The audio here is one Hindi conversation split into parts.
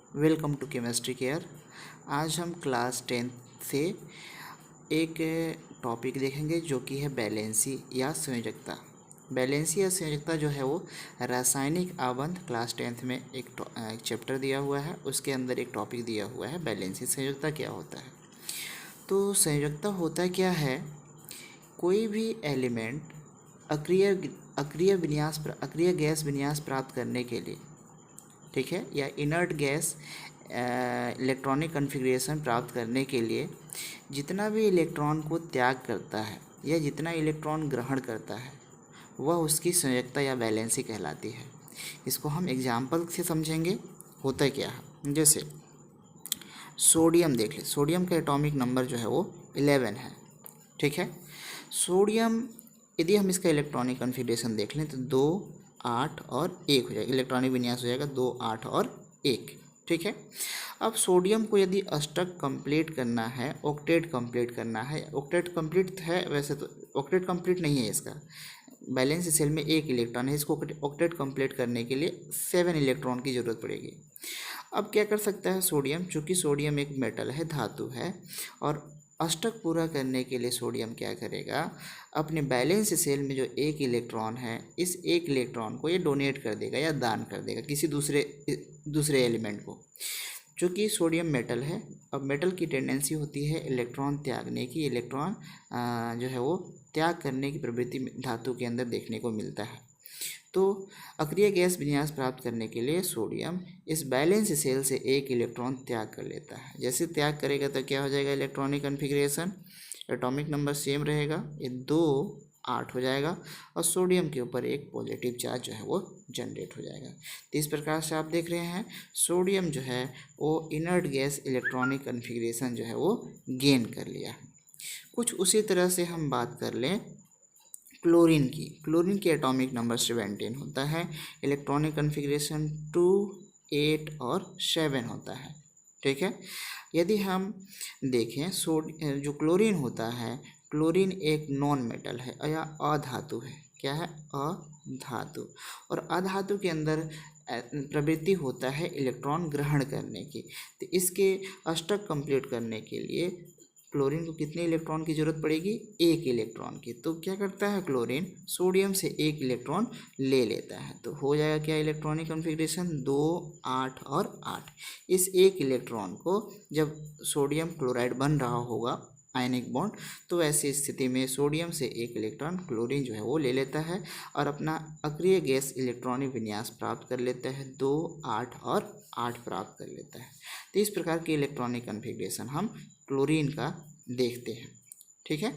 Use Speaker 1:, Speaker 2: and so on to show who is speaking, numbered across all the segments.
Speaker 1: Welcome to chemistry care. आज हम क्लास 10 से एक टॉपिक देखेंगे जो कि है बैलेंसी या संयोजकता। बैलेंसी या संयोजकता जो है वो रासायनिक आबंध क्लास 10th में एक चैप्टर दिया हुआ है, उसके अंदर एक टॉपिक दिया हुआ है बैलेंसी। संयोजकता क्या होता है? तो संयोजकता होता क्या है, कोई भी एलिमेंट अक्रिय गैस विन्यास प्राप्त करने के लिए, ठीक है, या इनर्ट गैस इलेक्ट्रॉनिक कॉन्फ़िगरेशन प्राप्त करने के लिए जितना भी इलेक्ट्रॉन को त्याग करता है या जितना इलेक्ट्रॉन ग्रहण करता है वह उसकी संयोजकता या बैलेंसी कहलाती है। इसको हम एग्जाम्पल से समझेंगे। होता क्या है, जैसे सोडियम देख ले। सोडियम का एटॉमिक नंबर जो है वो 11 है, ठीक है। सोडियम यदि हम इसका इलेक्ट्रॉनिक कॉन्फ़िगरेशन देख लें तो 2, 8 और 1 हो जाएगा। इलेक्ट्रॉनिक विन्यास हो जाएगा 2, 8 और 1, ठीक है। अब सोडियम को यदि अष्टक कंप्लीट करना है, ऑक्टेट कंप्लीट करना है, ऑक्टेट कंप्लीट है वैसे तो, ऑक्टेट कंप्लीट नहीं है इसका, बैलेंस सेल में 1 इलेक्ट्रॉन है, इसको ऑक्टेट कंप्लीट करने के लिए 7 इलेक्ट्रॉन की ज़रूरत पड़ेगी। अब क्या कर सकता है सोडियम, चूँकि सोडियम एक मेटल है, धातु है, और अष्टक पूरा करने के लिए सोडियम क्या करेगा, अपने बैलेंस सेल में जो 1 इलेक्ट्रॉन है, इस 1 इलेक्ट्रॉन को ये डोनेट कर देगा या दान कर देगा किसी दूसरे एलिमेंट को। चूँकि सोडियम मेटल है, अब मेटल की टेंडेंसी होती है इलेक्ट्रॉन त्यागने की, इलेक्ट्रॉन जो है वो त्याग करने की प्रवृत्ति धातु के अंदर देखने को मिलता है। तो अक्रिय गैस विन्यास प्राप्त करने के लिए सोडियम इस बैलेंस सेल से 1 इलेक्ट्रॉन त्याग कर लेता है। जैसे त्याग करेगा तो क्या हो जाएगा, electronic configuration, atomic number same रहेगा, ये 2, 8 हो जाएगा, और सोडियम के ऊपर एक पॉजिटिव चार्ज जो है वो जनरेट हो जाएगा। तो इस प्रकार से आप देख रहे हैं सोडियम जो है वो इनर्ट गैस इलेक्ट्रॉनिक कॉन्फ़िगरेशन जो है वो गेन कर लिया। कुछ उसी तरह से हम बात कर लें क्लोरीन की। क्लोरीन की एटॉमिक नंबर 17 होता है, इलेक्ट्रॉनिक कॉन्फ़िगरेशन 2, 8 और 7 होता है, ठीक है। यदि हम देखें जो क्लोरीन होता है, क्लोरीन एक नॉन मेटल है या अधातु है। क्या है? अधातु। और अधातु के अंदर प्रवृत्ति होता है इलेक्ट्रॉन ग्रहण करने की। तो इसके अष्टक कंप्लीट करने के लिए क्लोरीन को कितने इलेक्ट्रॉन की ज़रूरत पड़ेगी? 1 इलेक्ट्रॉन की। तो क्या करता है क्लोरीन, सोडियम से 1 इलेक्ट्रॉन ले लेता है, तो हो जाएगा क्या इलेक्ट्रॉनिक कॉन्फ़िगरेशन 2, 8 और 8। इस 1 इलेक्ट्रॉन को जब सोडियम क्लोराइड बन रहा होगा आयनिक बॉन्ड, तो ऐसी स्थिति में सोडियम से 1 इलेक्ट्रॉन क्लोरीन जो है वो ले लेता है और अपना अक्रिय गैस इलेक्ट्रॉनिक विन्यास प्राप्त कर लेता है, 2, 8 और 8 प्राप्त कर लेता है। तो इस प्रकार की इलेक्ट्रॉनिक कॉन्फ़िगरेशन हम क्लोरीन का देखते हैं, ठीक है।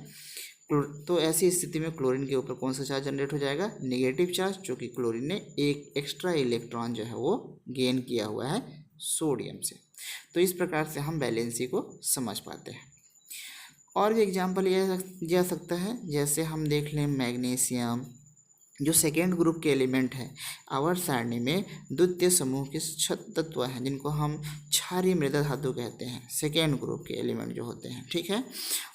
Speaker 1: तो ऐसी स्थिति में क्लोरीन के ऊपर कौन सा चार्ज जनरेट हो जाएगा? नेगेटिव चार्ज, क्योंकि क्लोरीन ने एक एक्स्ट्रा इलेक्ट्रॉन जो है वो गेन किया हुआ है सोडियम से। तो इस प्रकार से हम बैलेंसी को समझ पाते हैं। और भी एग्जाम्पल यह जा सकता है, जैसे हम देख लें मैग्नीशियम, जो सेकेंड ग्रुप के एलिमेंट हैं। आवर्त सारणी में द्वितीय समूह के तत्व हैं जिनको हम क्षारीय मृदा धातु कहते हैं, सेकेंड ग्रुप के एलिमेंट जो होते हैं, ठीक है।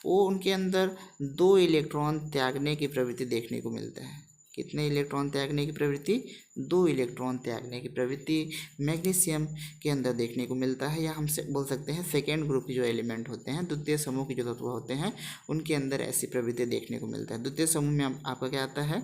Speaker 1: वो उनके अंदर 2 इलेक्ट्रॉन त्यागने की प्रवृत्ति देखने को मिलता है। कितने इलेक्ट्रॉन त्यागने की प्रवृत्ति? 2 इलेक्ट्रॉन त्यागने की प्रवृत्ति मैग्नीशियम के अंदर देखने को मिलता है, या हम बोल सकते हैं सेकेंड ग्रुप के जो एलिमेंट होते हैं, द्वितीय समूह के जो तत्व होते हैं, उनके अंदर ऐसी प्रवृत्ति देखने को मिलता है। द्वितीय समूह में आपका क्या आता है?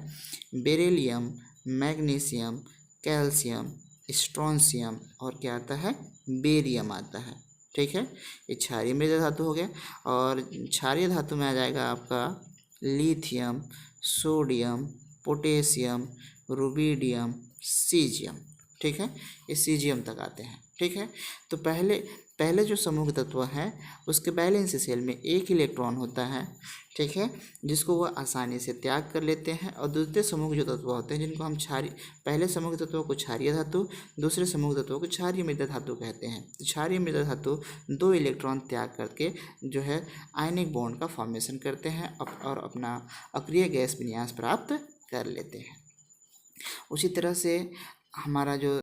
Speaker 1: बेरिलियम, मैग्नीशियम, कैल्शियम, स्ट्रोंशियम और क्या आता है? बेरियम आता है, ठीक है। ये क्षारीय मृदा धातु हो गया। और क्षारीय धातु में आ जाएगा आपका lithium, sodium, potassium, rubidium, caesium, ठीक है। ये सीजियम तक आते हैं, ठीक है। तो पहले जो समूह तत्व है उसके बैलेंस सेल में 1 इलेक्ट्रॉन होता है, ठीक है, जिसको वह आसानी से त्याग कर लेते हैं। और दूसरे समूह के जो तत्व होते हैं जिनको हम पहले समूह के तत्वों को क्षारीय धातु, दूसरे समूह तत्वों को क्षारीय मृदा धातु कहते हैं। तो क्षारीय मृदा धातु 2 इलेक्ट्रॉन त्याग करके जो है आयनिक बॉन्ड का फॉर्मेशन करते हैं और अपना अक्रिय गैस विन्यास प्राप्त कर लेते हैं। उसी तरह से हमारा जो